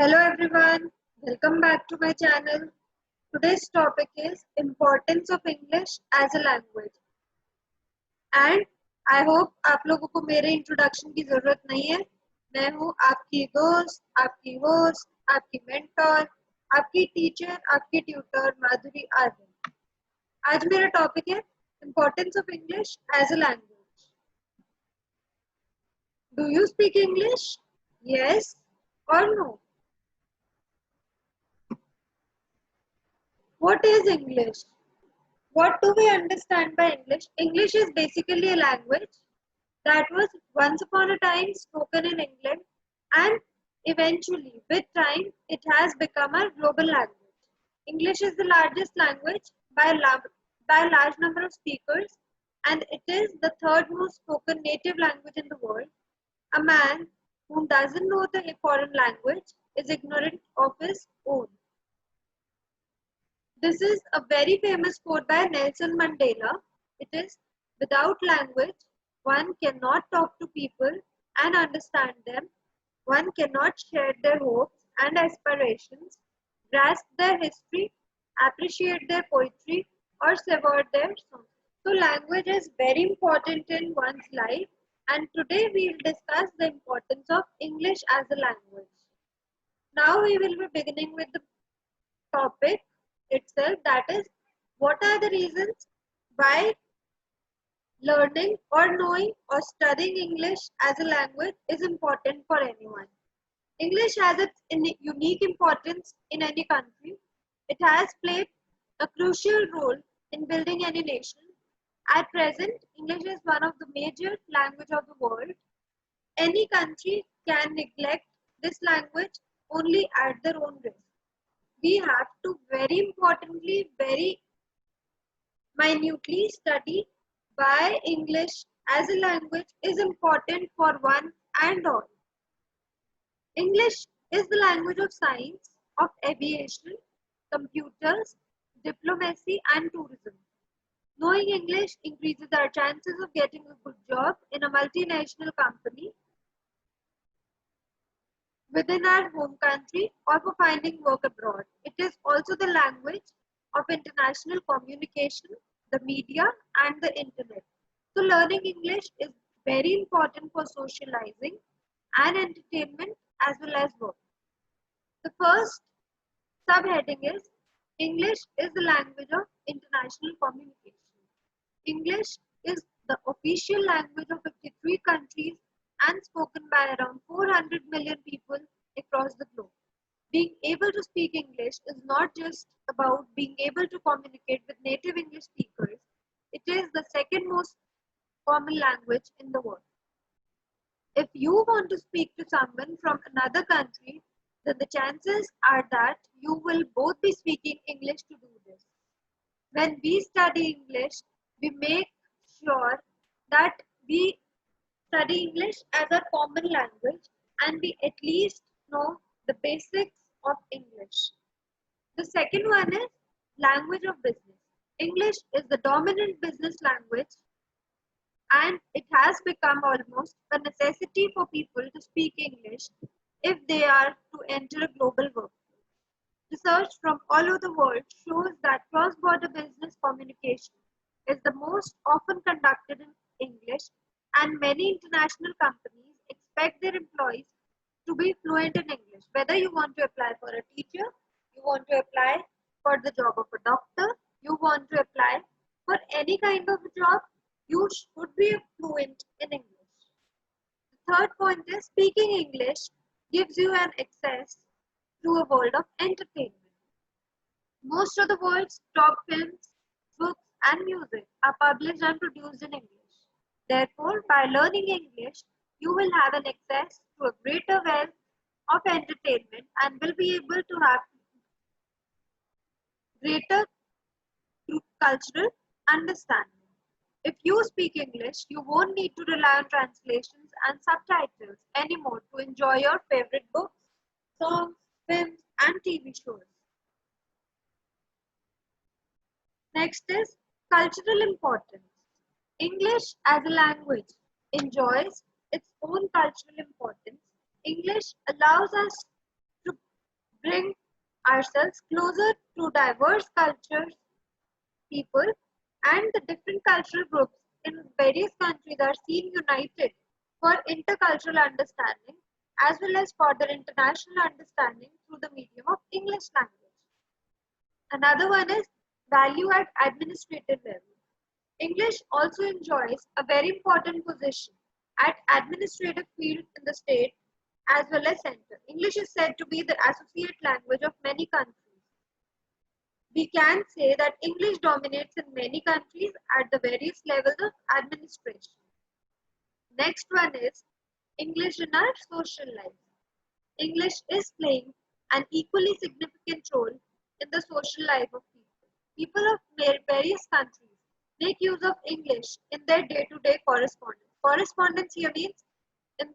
Hello everyone, welcome back to my channel. Today's topic is importance of English as a language. And I hope आप लोगों को मेरे introduction की जरूरत नहीं है. मैं हूँ आपकी दोस्त, आपकी होस्ट, आपकी मेंटर, आपकी टीचर, आपकी ट्यूटर माधुरी आर्यन. आज मेरा टॉपिक है importance of English as a language. Do you speak English? Yes or no? What is English? What do we understand by English? English is basically a language that was once upon a time spoken in England, and eventually, with time, it has become a global language. English is the largest language by a large number of speakers, and it is the third most spoken native language in the world. A man who doesn't know the foreign language is ignorant of his own. This is a very famous quote by Nelson Mandela. It is, without language, one cannot talk to people and understand them. One cannot share their hopes and aspirations, grasp their history, appreciate their poetry, or savor their songs. So language is very important in one's life, and today we will discuss the importance of English as a language. Now we will be beginning with the topic itself, that is, what are the reasons why learning or knowing or studying English as a language is important for anyone. English has its unique importance in any country. It has played a crucial role in building any nation. At present, English is one of the major languages of the world. Any country can neglect this language only at their own risk. We have to very importantly, very minutely study why English as a language is important for one and all. English is the language of science, of aviation, computers, diplomacy, and tourism. Knowing English increases our chances of getting a good job in a multinational company within our home country or for finding work abroad. It is also the language of international communication, the media, and the internet. So learning English is very important for socializing and entertainment as well as work. The first subheading is English is the language of international communication. English is the official language of 53 countries and spoken by around 400 million people across the globe. Being able to speak English is not just about being able to communicate with native English speakers, it is the second most common language in the world. If you want to speak to someone from another country, then the chances are that you will both be speaking English to do this. When we study English, we make sure that we study English as a common language and we at least know the basics of English. The second one is language of business. English is the dominant business language and it has become almost a necessity for people to speak English if they are to enter a global workforce. Research from all over the world shows that cross-border business communication is the most often conducted in English, and many international companies expect their employees to be fluent in English. Whether you want to apply for a teacher, you want to apply for the job of a doctor, you want to apply for any kind of job, you should be fluent in English. The third point is speaking English gives you an access to a world of entertainment. Most of the world's top films, books, and music are published and produced in English. Therefore, by learning English, you will have an access to a greater wealth of entertainment and will be able to have greater cultural understanding. If you speak English, you won't need to rely on translations and subtitles anymore to enjoy your favorite books, songs, films, and TV shows. Next is cultural importance. English as a language enjoys its own cultural importance. English allows us to bring ourselves closer to diverse cultures, people, and the different cultural groups in various countries are seen united for intercultural understanding as well as for their international understanding through the medium of English language. Another one is value at administrative level. English also enjoys a very important position at administrative field in the state as well as center. English is said to be the associate language of many countries. We can say that English dominates in many countries at the various levels of administration. Next one is English in our social life. English is playing an equally significant role in the social life of people. People of various countries make use of English in their day-to-day correspondence. Correspondence here means in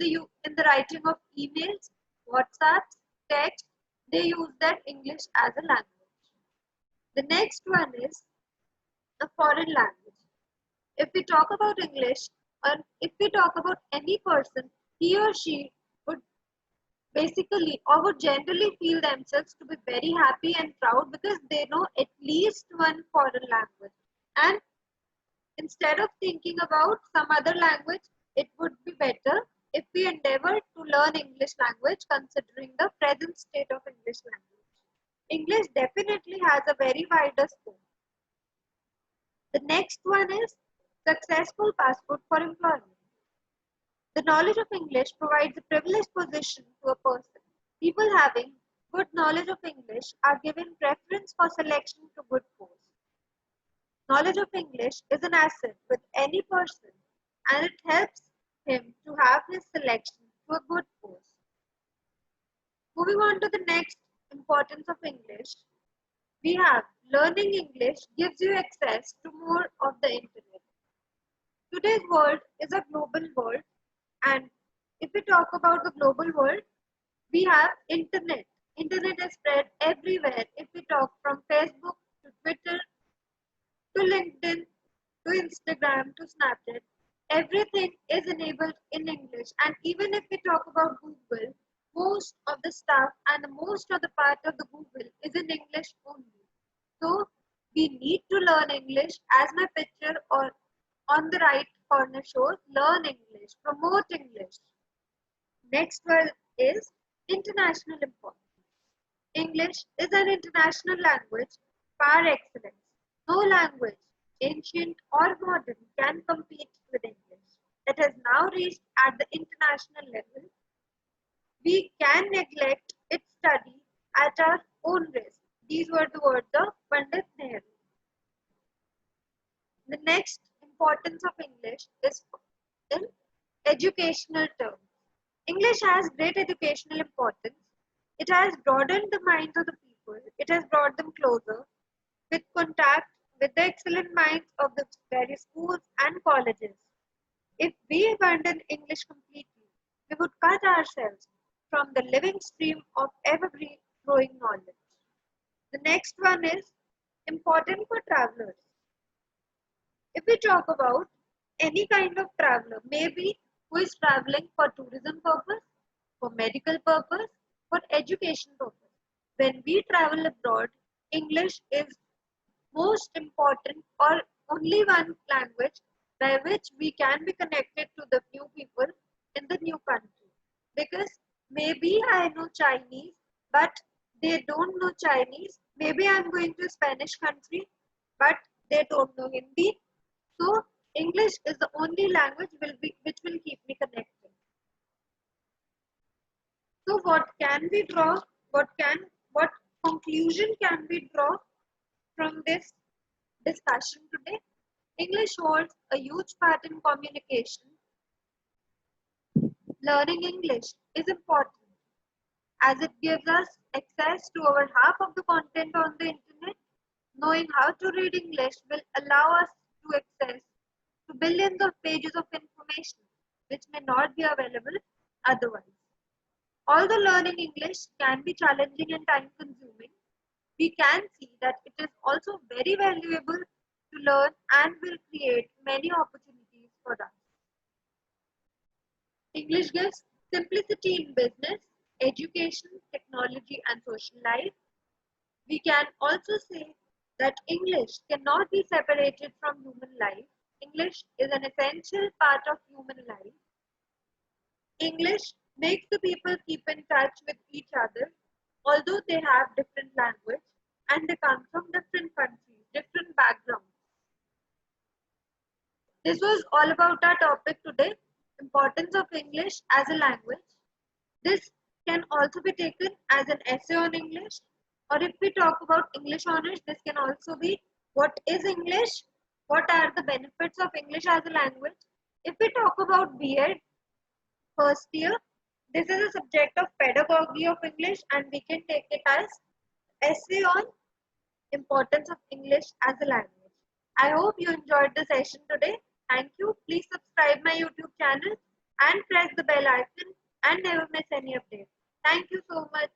the writing of emails, WhatsApps, text, they use that English as a language. The next one is a foreign language. If we talk about English, or if we talk about any person, he or she would basically or would generally feel themselves to be very happy and proud because they know at least one foreign language. And instead of thinking about some other language, it would be better if we endeavor to learn English language considering the present state of English language. English definitely has a very wider scope. The next one is successful passport for employment. The knowledge of English provides a privileged position to a person. People having good knowledge of English are given preference for selection to good posts. Knowledge of English is an asset with any person and it helps him to have his selection to a good post. Moving on to the next importance of English, we have learning English gives you access to more of the internet. Today's world is a global world, and if we talk about the global world, we have internet. Internet is spread everywhere. If we talk from Facebook to Twitter to LinkedIn to Instagram to Snapchat, everything is enabled in English. And even if we talk about Google, most of the stuff and most of the part of the Google is in English only. So we need to learn English as my picture or on the right corner shows, learn English, promote English. Next one is international importance. English is an international language par excellence. No language, ancient or modern, can compete with English. It has now reached at the international level. We can neglect its study at our own risk. These were the words of Pandit Nehru. The next importance of English is in educational terms. English has great educational importance. It has broadened the minds of the people. It has brought them closer with contact with the excellent minds of the various schools and colleges. If we abandon English completely, we would cut ourselves from the living stream of evergreen growing knowledge. The next one is important for travelers. If we talk about any kind of traveler, maybe who is traveling for tourism purpose, for medical purpose, for education purpose. When we travel abroad, English is most important or only one language by which we can be connected to the new people in the new country. Because maybe I know Chinese, but they don't know Chinese. Maybe I'm going to a Spanish country, but they don't know Hindi. So English is the only language which will keep me connected. So what can we draw? What conclusion can we draw from this discussion today? English holds a huge part in communication. Learning English is important as it gives us access to over half of the content on the internet. Knowing how to read English will allow us to access to billions of pages of information which may not be available otherwise. Although learning English can be challenging and time consuming, we can see that it is also very valuable to learn and will create many opportunities for us. English gives simplicity in business. education, technology, and social life. We can also say that English cannot be separated from human life. English is an essential part of human life. English makes the people keep in touch with each other, although they have different language and they come from different countries, different backgrounds. This was all about our topic today, importance of English as a language. This can also be taken as an essay on English, or if we talk about English honors, this can also be what is English, what are the benefits of English as a language. If we talk about B.Ed, first year, this is a subject of pedagogy of English and we can take it as essay on importance of English as a language. I hope you enjoyed the session today. Thank you. Please subscribe my YouTube channel and press the bell icon and never miss any update. Thank you so much.